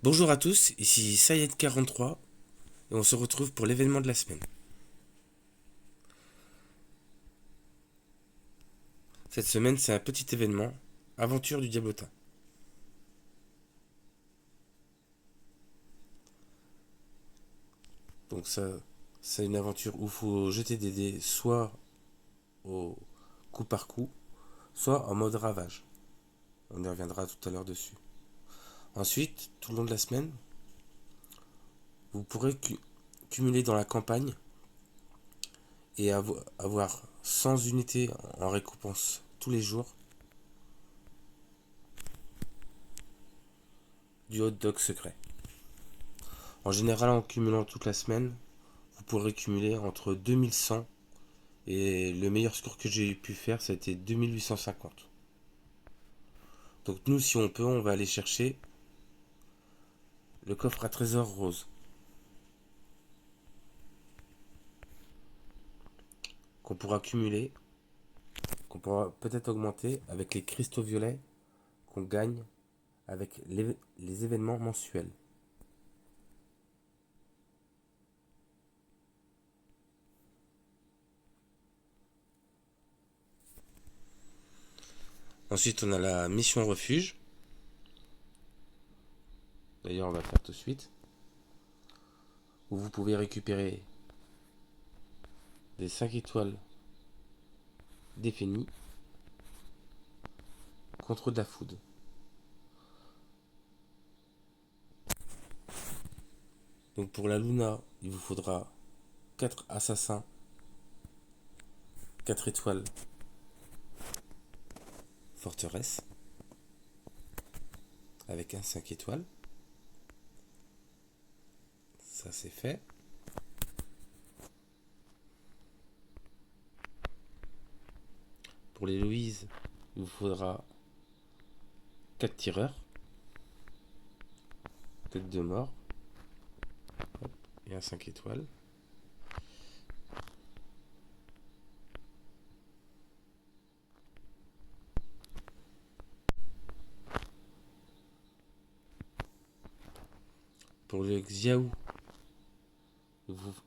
Bonjour à tous, ici Sayed43 et on se retrouve pour l'événement de la semaine. Cette semaine, c'est un petit événement, Aventure du Diablotin. Donc ça, c'est une aventure où il faut jeter des dés soit au coup par coup, soit en mode ravage. On y reviendra tout à l'heure dessus. Ensuite, tout le long de la semaine, vous pourrez cumuler dans la campagne et avoir 100 unités en récompense tous les jours du hot dog secret. En général, en cumulant toute la semaine, vous pourrez cumuler entre 2100 et le meilleur score que j'ai pu faire, ça a été 2850. Donc nous, si on peut, on va aller chercher le coffre à trésor rose, qu'on pourra cumuler, qu'on pourra peut-être augmenter avec les cristaux violets qu'on gagne avec les événements mensuels. Ensuite, on a la mission refuge. D'ailleurs, on va faire tout de suite. Où vous pouvez récupérer des 5 étoiles définies contre de la food. Donc pour la Luna, il vous faudra 4 assassins, 4 étoiles forteresse, avec un 5 étoiles. Ça c'est fait. Pour les Louise, il vous faudra 4 tireurs, tête de mort, hop, et un 5 étoiles. Pour le Xiao,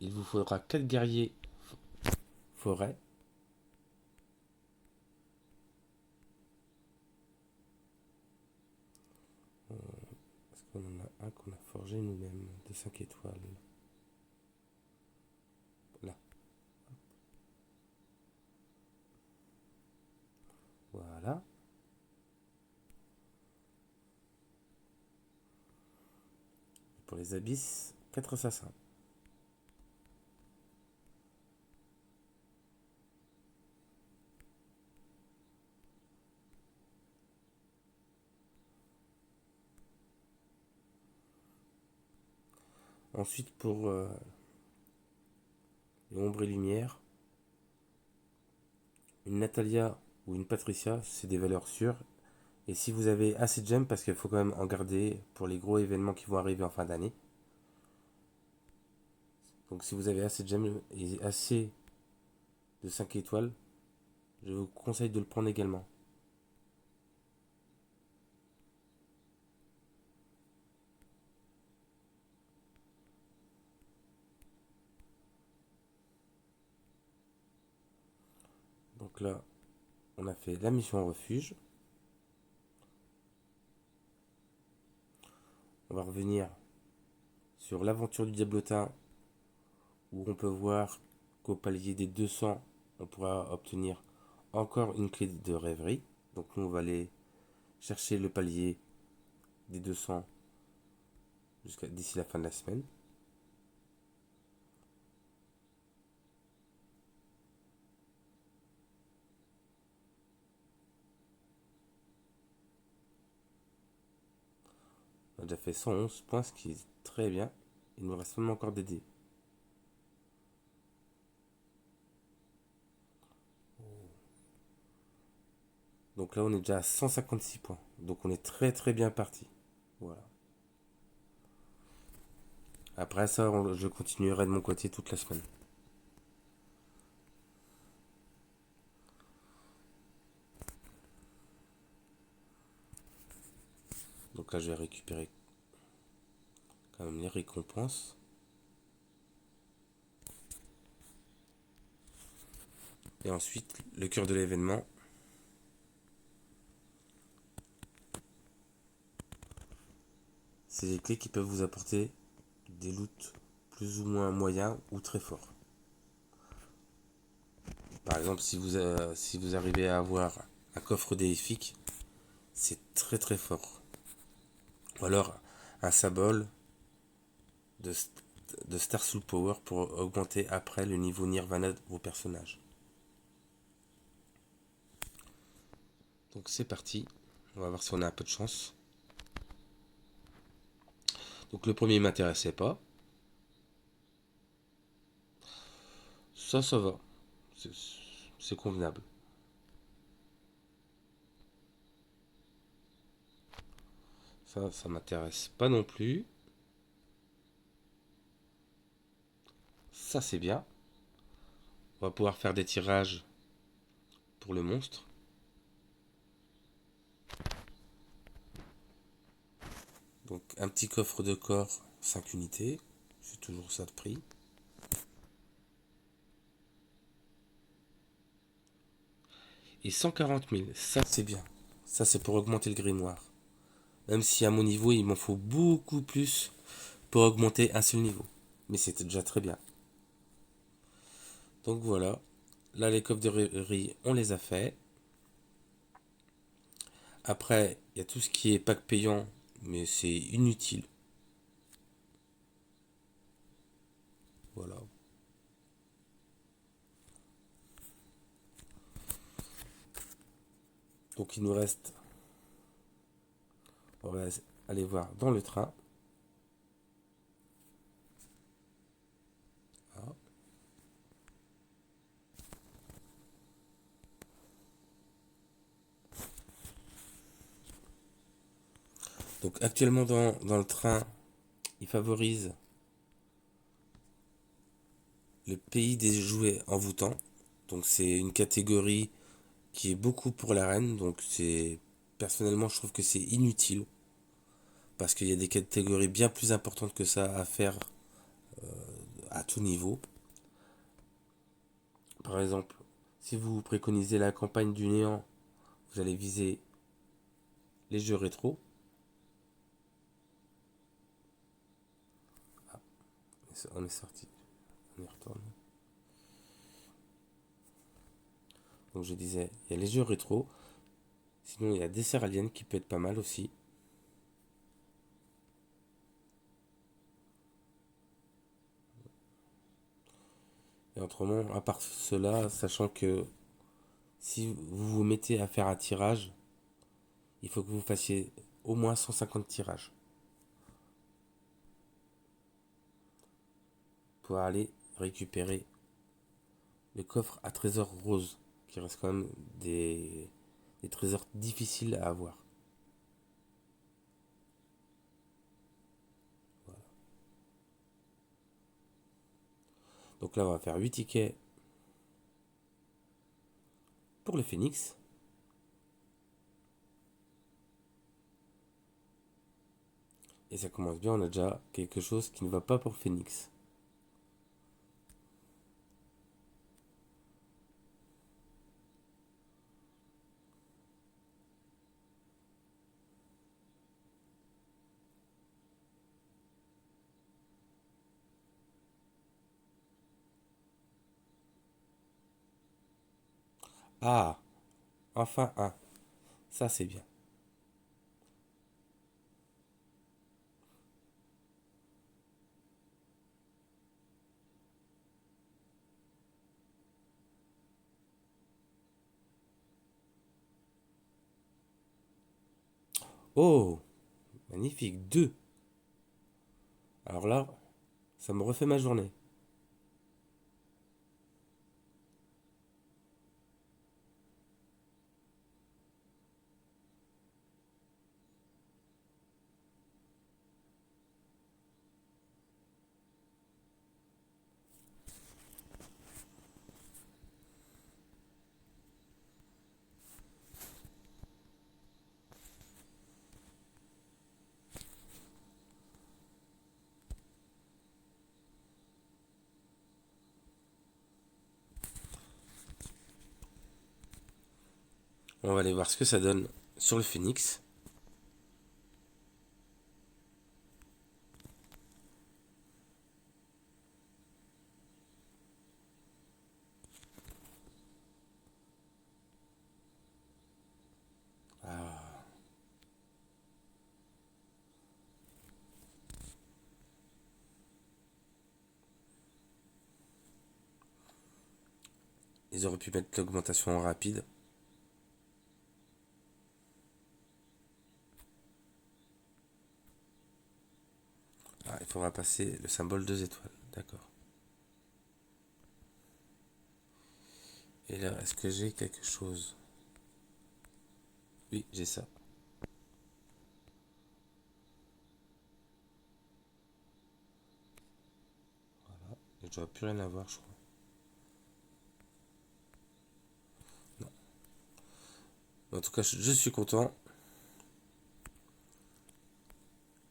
il vous faudra 4 guerriers forêt. Parce qu'on en a un qu'on a forgé nous-mêmes de 5 étoiles. Là. Voilà. Pour les abysses, 4 assassins. Ensuite, pour les ombres et lumière, une Natalia ou une Patricia, c'est des valeurs sûres. Et si vous avez assez de gemmes, parce qu'il faut quand même en garder pour les gros événements qui vont arriver en fin d'année. Donc si vous avez assez de gemmes et assez de 5 étoiles, je vous conseille de le prendre également. Donc là, on a fait la mission refuge. On va revenir sur l'aventure du Diablotin, où on peut voir qu'au palier des 200, on pourra obtenir encore une clé de rêverie. Donc nous, on va aller chercher le palier des 200 d'ici la fin de la semaine. On a déjà fait 111 points, ce qui est très bien. Il nous reste seulement encore des dés. Donc là, on est déjà à 156 points. Donc on est très très bien parti. Voilà. Après ça, je continuerai de mon côté toute la semaine. Donc là, je vais récupérer quand même les récompenses. Et ensuite, le cœur de l'événement. C'est des clés qui peuvent vous apporter des loots plus ou moins moyens ou très forts. Par exemple, si vous arrivez à avoir un coffre déifique, c'est très très fort. Ou alors un symbole de, de Star Soul Power pour augmenter après le niveau Nirvana de vos personnages. Donc c'est parti. On va voir si on a un peu de chance. Donc le premier m'intéressait pas. Ça va. C'est convenable. Ça m'intéresse pas non plus. Ça c'est bien. On va pouvoir faire des tirages pour le monstre. Donc un petit coffre de corps, 5 unités. C'est toujours ça de prix. Et 140 000, ça c'est bien. Ça c'est pour augmenter le grimoire. Même si à mon niveau il m'en faut beaucoup plus pour augmenter un seul niveau. Mais c'était déjà très bien. Donc voilà. Là les coffres de riz, on les a fait. Après, il y a tout ce qui est pack payant, mais c'est inutile. Voilà. Donc il nous reste. On va aller voir dans le train. Voilà. Donc actuellement dans le train, il favorise le pays des jouets envoûtants. Donc c'est une catégorie qui est beaucoup pour l'arène. Donc c'est personnellement je trouve que c'est inutile parce qu'il y a des catégories bien plus importantes que ça à faire à tout niveau. Par exemple, si vous préconisez la campagne du néant, vous allez viser les jeux rétro. Ah, on est sorti. On y retourne. Donc je disais, il y a les jeux rétro. Sinon, il y a Dessert Alien qui peut être pas mal aussi. Et autrement, à part cela, sachant que si vous vous mettez à faire un tirage, il faut que vous fassiez au moins 150 tirages pour aller récupérer le coffre à trésor rose, qui reste quand même des trésors difficiles à avoir. Voilà. Donc là, on va faire 8 tickets pour le phénix. Et ça commence bien, on a déjà quelque chose qui ne va pas pour phénix. Ah, enfin un. Ça, c'est bien. Oh, magnifique, 2. Alors là, ça me refait ma journée. On va aller voir ce que ça donne sur le Phoenix. Ah, ils auraient pu mettre l'augmentation en rapide. Ah, il faudra passer le symbole 2 étoiles. D'accord. Et là, est-ce que j'ai quelque chose? Oui, j'ai ça. Et je dois plus rien avoir, je crois. Non. En tout cas, je suis content.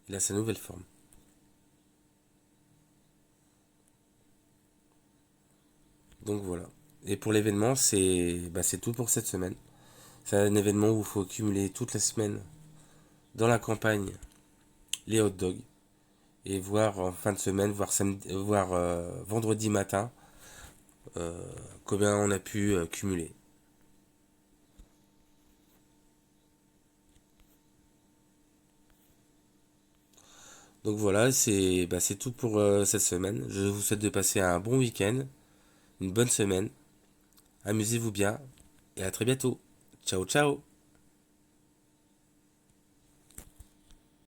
Il a sa nouvelle forme. Donc voilà. Et pour l'événement, c'est tout pour cette semaine. C'est un événement où il faut cumuler toute la semaine dans la campagne les hot dogs et voir en fin de semaine, voir vendredi matin euh, combien on a pu cumuler. Donc voilà, c'est tout pour cette semaine. Je vous souhaite de passer un bon week-end, une bonne semaine. Amusez-vous bien et à très bientôt. Ciao ciao.